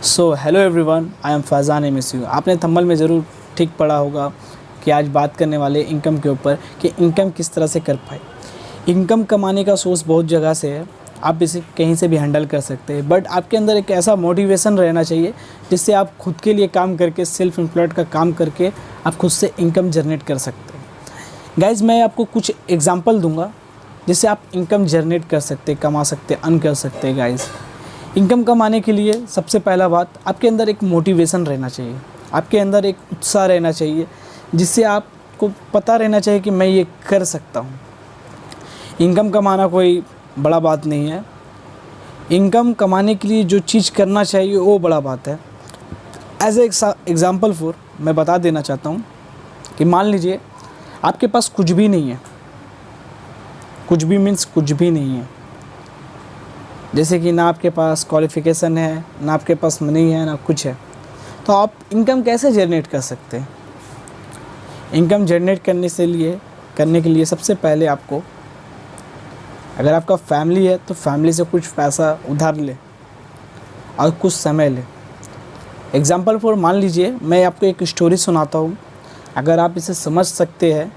So hello everyone, I am Faizan MSU। आपने thumbnail में ज़रूर ठीक पढ़ा होगा कि आज बात करने वाले इनकम के ऊपर कि इनकम किस तरह से कर पाए। इनकम कमाने का सोर्स बहुत जगह से है, आप इसे कहीं से भी हैंडल कर सकते हैं, बट आपके अंदर एक ऐसा मोटिवेशन रहना चाहिए जिससे आप खुद के लिए काम करके, सेल्फ एम्प्लॉयड का काम करके आप खुद से इनकम जनरेट कर सकते हैं। गाइज़, मैं आपको कुछ एग्जांपल दूंगा जिससे आप इनकम जनरेट कर सकते हैं, कमा सकते हैं, अर्न कर सकते हैं। गाइज़, इनकम कमाने के लिए सबसे पहला बात, आपके अंदर एक मोटिवेशन रहना चाहिए, आपके अंदर एक उत्साह रहना चाहिए जिससे आपको पता रहना चाहिए कि मैं ये कर सकता हूँ। इनकम कमाना कोई बड़ा बात नहीं है, इनकम कमाने के लिए जो चीज़ करना चाहिए वो बड़ा बात है। एज ए एग्ज़ाम्पल फॉर मैं बता देना चाहता हूँ कि मान लीजिए आपके पास कुछ भी नहीं है, कुछ भी मीन्स कुछ भी नहीं है, जैसे कि ना आपके पास क्वालिफ़िकेशन है, ना आपके पास मनी है, ना कुछ है, तो आप इनकम कैसे जनरेट कर सकते हैं? इनकम जनरेट करने के लिए सबसे पहले आपको, अगर आपका फैमिली है तो फैमिली से कुछ पैसा उधार ले और कुछ समय ले। एग्ज़ाम्पल फॉर मान लीजिए मैं आपको एक स्टोरी सुनाता हूँ, अगर आप इसे समझ सकते हैं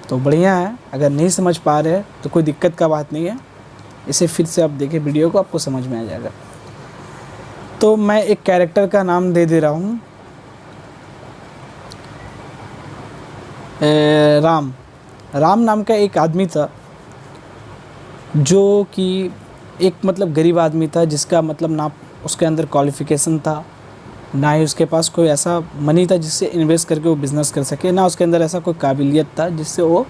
तो बढ़िया है, अगर नहीं समझ पा रहे हैं तो कोई दिक्कत का बात नहीं है, इसे फिर से आप देखें वीडियो को, आपको समझ में आ जाएगा। तो मैं एक कैरेक्टर का नाम दे दे रहा हूँ, राम। राम नाम का एक आदमी था जो कि एक गरीब आदमी था, जिसका ना उसके अंदर क्वालिफ़िकेशन था, ना ही उसके पास कोई ऐसा मनी था जिससे इन्वेस्ट करके वो बिज़नेस कर सके, ना उसके अंदर ऐसा कोई काबिलियत था जिससे वो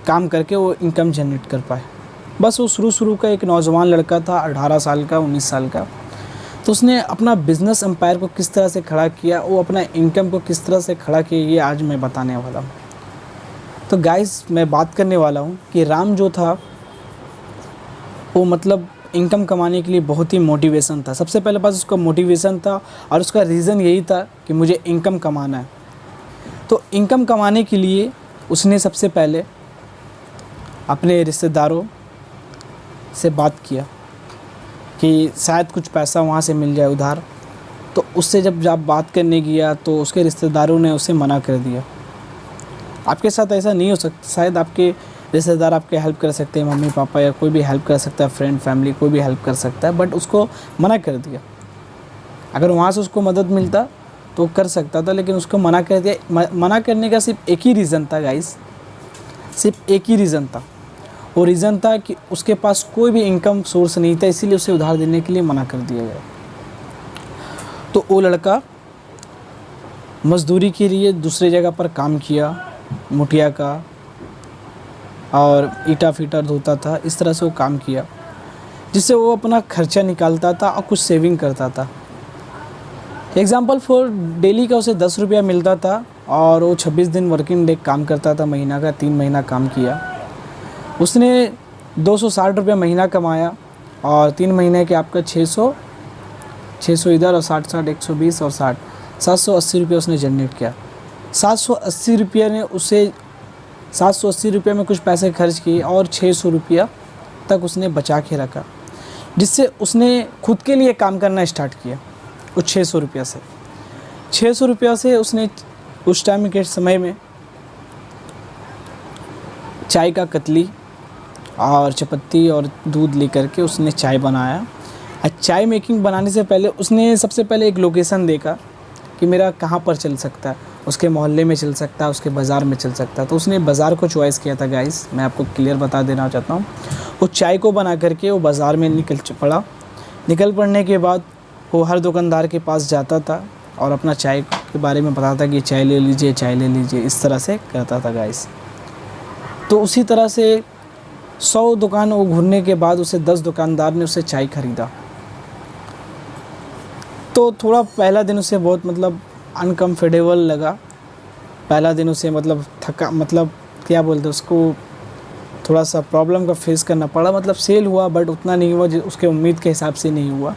काम करके वो इनकम जनरेट कर पाए। बस वो शुरू का एक नौजवान लड़का था, 18 साल का, 19 साल का। तो उसने अपना बिज़नेस एम्पायर को किस तरह से खड़ा किया, वो अपना इनकम को किस तरह से खड़ा किया, ये आज मैं बताने वाला हूँ। तो गाइस, मैं बात करने वाला हूँ कि राम जो था वो इनकम कमाने के लिए बहुत ही मोटिवेशन था। सबसे पहले पास उसका मोटिवेशन था और उसका रीज़न यही था कि मुझे इनकम कमाना है। तो इनकम कमाने के लिए उसने सबसे पहले अपने रिश्तेदारों से बात किया कि शायद कुछ पैसा वहाँ से मिल जाए उधार। तो उससे जब बात करने गया तो उसके रिश्तेदारों ने उसे मना कर दिया। आपके साथ ऐसा नहीं हो सकता, शायद आपके रिश्तेदार आपके हेल्प कर सकते हैं, मम्मी पापा या कोई भी हेल्प कर सकता है, फ्रेंड फैमिली कोई भी हेल्प कर सकता है, बट उसको मना कर दिया। अगर वहाँ से उसको मदद मिलता तो कर सकता था, लेकिन उसको मना कर दिया। मना करने का सिर्फ एक ही रीज़न था गाइस, सिर्फ एक ही रीज़न था। वो रीज़न था कि उसके पास कोई भी इनकम सोर्स नहीं था, इसीलिए उसे उधार देने के लिए मना कर दिया गया। तो वो लड़का मज़दूरी के लिए दूसरे जगह पर काम किया, मुठिया का, और ईटा फीटा धोता था। इस तरह से वो काम किया जिससे वो अपना खर्चा निकालता था और कुछ सेविंग करता था। एग्ज़ाम्पल फॉर डेली का उसे 10 रुपया मिलता था और वो 26 दिन वर्किंग डे काम करता था, महीना का 3 महीना काम किया। उसने 260 रुपया महीना कमाया और 3 महीने के आपका 600 इधर और 60 120 और 60 780 रुपये उसने जनरेट किया। 780 रुपये ने उसे 780 रुपये में कुछ पैसे खर्च किए और 600 रुपया तक उसने बचा के रखा, जिससे उसने खुद के लिए काम करना स्टार्ट किया। उस 600 रुपया से उसने उस टाइम के समय में चाय का कतली और चपत्ती और दूध लेकर के उसने चाय बनाया। चाय मेकिंग बनाने से पहले उसने सबसे पहले एक लोकेशन देखा कि मेरा कहाँ पर चल सकता है, उसके मोहल्ले में चल सकता है, उसके बाज़ार में चल सकता है। तो उसने बाज़ार को चॉइस किया था। गाइस, मैं आपको क्लियर बता देना चाहता हूँ, वो चाय को बना करके वो बाज़ार में निकल पड़ने के बाद वो हर दुकानदार के पास जाता था और अपना चाय के बारे में बताता कि चाय ले लीजिए, चाय ले लीजिए, इस तरह से करता था। गाइस, तो उसी तरह से 100 दुकान वो घूरने के बाद उसे 10 दुकानदार ने उससे चाय ख़रीदा। तो थोड़ा पहला दिन उसे बहुत अनकम्फर्टेबल लगा। पहला दिन उसे थका, क्या बोलते उसको, थोड़ा सा प्रॉब्लम का फेस करना पड़ा। सेल हुआ बट उतना नहीं हुआ, उसके उम्मीद के हिसाब से नहीं हुआ।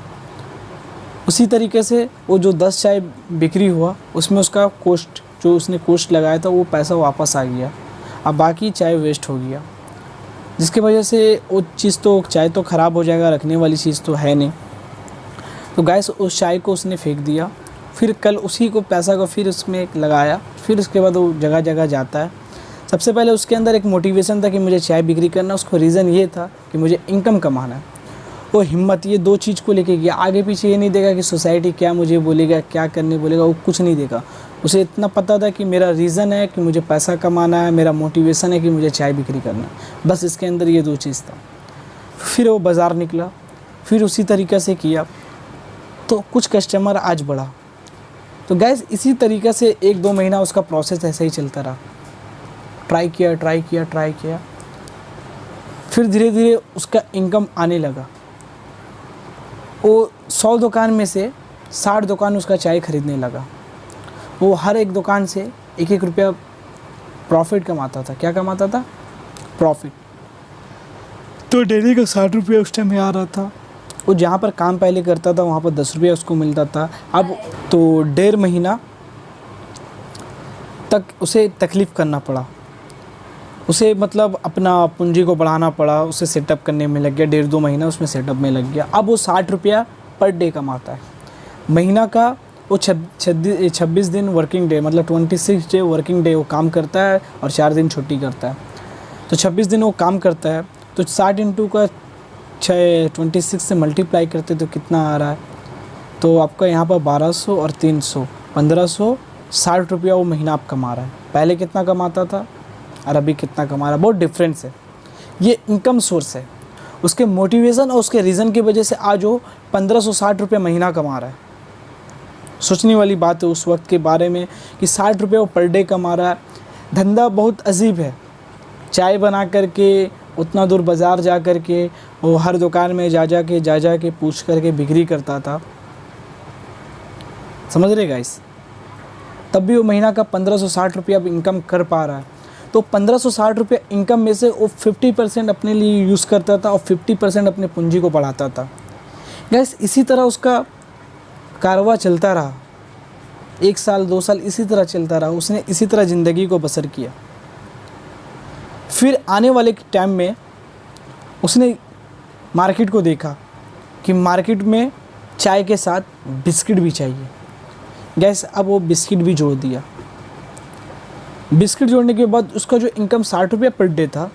उसी तरीके से वो जो 10 चाय बिक्री हुआ उसमें उसका कॉस्ट, जो उसने कॉस्ट लगाया था, वो पैसा वापस आ गया। अब बाकी चाय वेस्ट हो गया। जिसकी वजह से वो चीज़ तो चाय तो ख़राब हो जाएगा, रखने वाली चीज़ तो है नहीं। तो गैस उस चाय को उसने फेंक दिया। फिर कल उसी को पैसा को फिर उसमें लगाया। फिर उसके बाद वो जगह जगह जाता है। सबसे पहले उसके अंदर एक मोटिवेशन था कि मुझे चाय बिक्री करना, उसको रीज़न ये था कि मुझे इनकम कमाना है। वो हिम्मत ये दो चीज़ को लेके गया, आगे पीछे ये नहीं देखा कि सोसाइटी क्या मुझे बोलेगा, क्या करने बोलेगा, वो कुछ नहीं देखा। उसे इतना पता था कि मेरा रीज़न है कि मुझे पैसा कमाना है, मेरा मोटिवेशन है कि मुझे चाय बिक्री करना है। बस इसके अंदर ये दो चीज़ था। फिर वो बाज़ार निकला, फिर उसी तरीक़े से किया, तो कुछ कस्टमर आज बढ़ा। तो गैस इसी तरीक़े से 1-2 महीना उसका प्रोसेस ऐसे ही चलता रहा। ट्राई किया, फिर धीरे धीरे उसका इनकम आने लगा। वो 100 दुकान में से 60 दुकान उसका चाय ख़रीदने लगा। वो हर एक दुकान से 1-1 रुपया प्रॉफिट कमाता था। क्या कमाता था? प्रॉफिट। तो डेली का 60 रुपया उस टाइम में आ रहा था। वो जहाँ पर काम पहले करता था वहाँ पर 10 रुपया उसको मिलता था। अब तो 1.5 महीना तक उसे तकलीफ़ करना पड़ा। उसे मतलब अपना पूंजी को बढ़ाना पड़ा, उसे सेटअप करने में लग गया। 1.5-2 महीना उसमें सेटअप में लग गया। अब वो 60 रुपया पर डे कमाता है। महीना का वो 26 दिन वर्किंग डे, मतलब 26 डे वर्किंग डे वो काम करता है और 4 दिन छुट्टी करता है। तो 26 दिन वो काम करता है, तो 60 इंटू का 26 से मल्टीप्लाई करते तो कितना आ रहा है? तो आपका यहाँ पर 1200 और 300 1560 रुपया वो महीना आप कमा रहा है। पहले कितना कमाता था और अभी कितना कमा रहा है, बहुत डिफरेंस है। ये इनकम सोर्स है। उसके मोटिवेशन और उसके रीज़न की वजह से आज वो 1560 रुपये महीना कमा रहा है। सोचने वाली बात है उस वक्त के बारे में कि 60 रुपये वो पर डे कमा रहा है। धंधा बहुत अजीब है। चाय बना करके उतना दूर बाज़ार जा कर के वो हर दुकान में जा जा के पूछ करके बिक्री करता था। समझ रहे गाइस? तब भी वो महीना का 1560 रुपया अब इनकम कर पा रहा है। तो 1560 रुपये इनकम में से वो 50% अपने लिए यूज़ करता था और 50% अपने पूंजी को बढ़ाता था। गैस इसी तरह उसका कारवा चलता रहा। 1 साल 2 साल इसी तरह चलता रहा। उसने इसी तरह ज़िंदगी को बसर किया। फिर आने वाले टाइम में उसने मार्केट को देखा कि मार्केट में चाय के साथ बिस्किट भी चाहिए। गैस अब वो बिस्किट भी जोड़ दिया। बिस्किट जोड़ने के बाद उसका जो इनकम 60 रुपया पर डे था,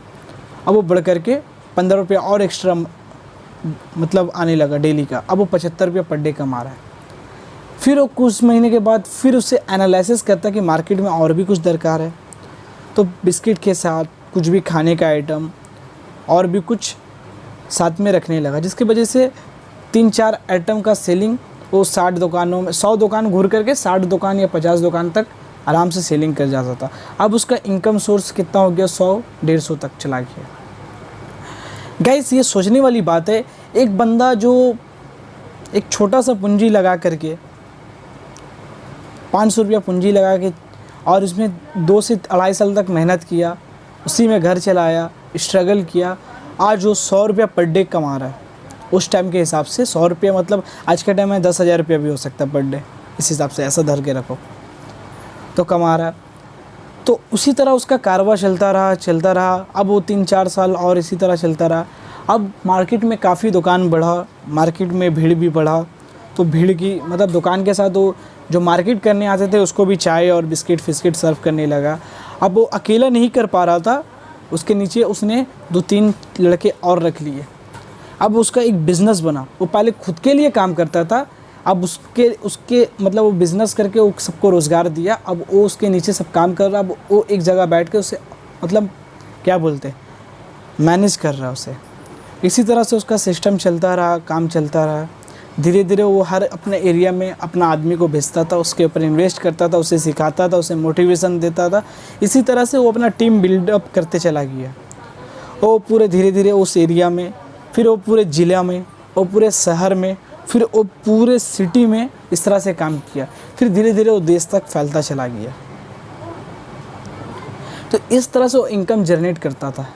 अब वो बढ़ कर के 15 रुपया और एक्स्ट्रा मतलब आने लगा डेली का। अब वो 75 रुपया पर डे कमा रहा है। फिर वो कुछ महीने के बाद फिर उससे एनालिसिस करता कि मार्केट में और भी कुछ दरकार है, तो बिस्किट के साथ कुछ भी खाने का आइटम और भी कुछ साथ में रखने लगा, जिसकी वजह से 3-4 आइटम का सेलिंग वो 60 दुकानों में 100 दुकान घूर करके 60 दुकान या 50 दुकान तक आराम से सेलिंग कर जाता था। अब उसका इनकम सोर्स कितना हो गया? 100-150 तक चला गया। गाइस ये सोचने वाली बात है। एक बंदा जो एक छोटा सा पूंजी लगा करके 500 रुपया पूंजी लगा के और उसमें 2 से 2.5 साल तक मेहनत किया, उसी में घर चलाया, स्ट्रगल किया, आज वो 100 रुपया पर डे कमा रहा है। उस टाइम के हिसाब से 100 रुपया मतलब आज के टाइम में 10,000 रुपया भी हो सकता है पर डे। इस हिसाब से ऐसा धर के रखो तो कमा रहा है। तो उसी तरह उसका कारोबार चलता रहा। अब वो 3-4 साल और इसी तरह चलता रहा। अब मार्केट में काफ़ी दुकान बढ़ा, मार्केट में भीड़ भी बढ़ा। तो भीड़ की मतलब दुकान के साथ वो जो मार्केट करने आते थे उसको भी चाय और बिस्किट फिस्किट सर्व करने लगा। अब वो अकेला नहीं कर पा रहा था, उसके नीचे उसने 2-3 लड़के और रख लिए। अब उसका एक बिज़नेस बना। वो पहले खुद के लिए काम करता था, अब उसके मतलब वो बिज़नेस करके वो सबको रोज़गार दिया। अब वो उसके नीचे सब काम कर रहा। अब वो एक जगह बैठ के उसे मतलब क्या बोलते हैं, मैनेज कर रहा है उसे। इसी तरह से उसका सिस्टम चलता रहा, काम चलता रहा। धीरे धीरे वो हर अपने एरिया में अपना आदमी को भेजता था, उसके ऊपर इन्वेस्ट करता था, उसे सिखाता था, उसे मोटिवेशन देता था। इसी तरह से वो अपना टीम बिल्डअप करते चला गया। वो पूरे धीरे धीरे उस एरिया में, फिर वो पूरे ज़िला में, वो पूरे शहर में, फिर वो पूरे सिटी में इस तरह से काम किया। फिर धीरे धीरे वो देश तक फैलता चला गया। तो इस तरह से वो इनकम जनरेट करता था।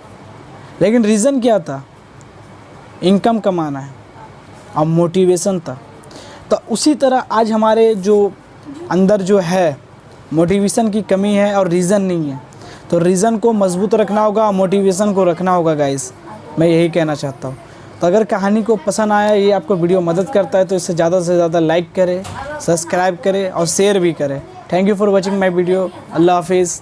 लेकिन रीज़न क्या था? इनकम कमाना है और मोटिवेशन था। तो उसी तरह आज हमारे जो अंदर जो है मोटिवेशन की कमी है और रीज़न नहीं है। तो तो रीज़न को मजबूत रखना होगा, मोटिवेशन को रखना होगा गाइस, मैं यही कहना चाहता हूँ। तो अगर कहानी को पसंद आया, ये आपको वीडियो मदद करता है, तो इसे ज़्यादा से ज़्यादा लाइक करें, सब्सक्राइब करें और शेयर भी करें। Thank you for watching my video. अल्लाह हाफिज़।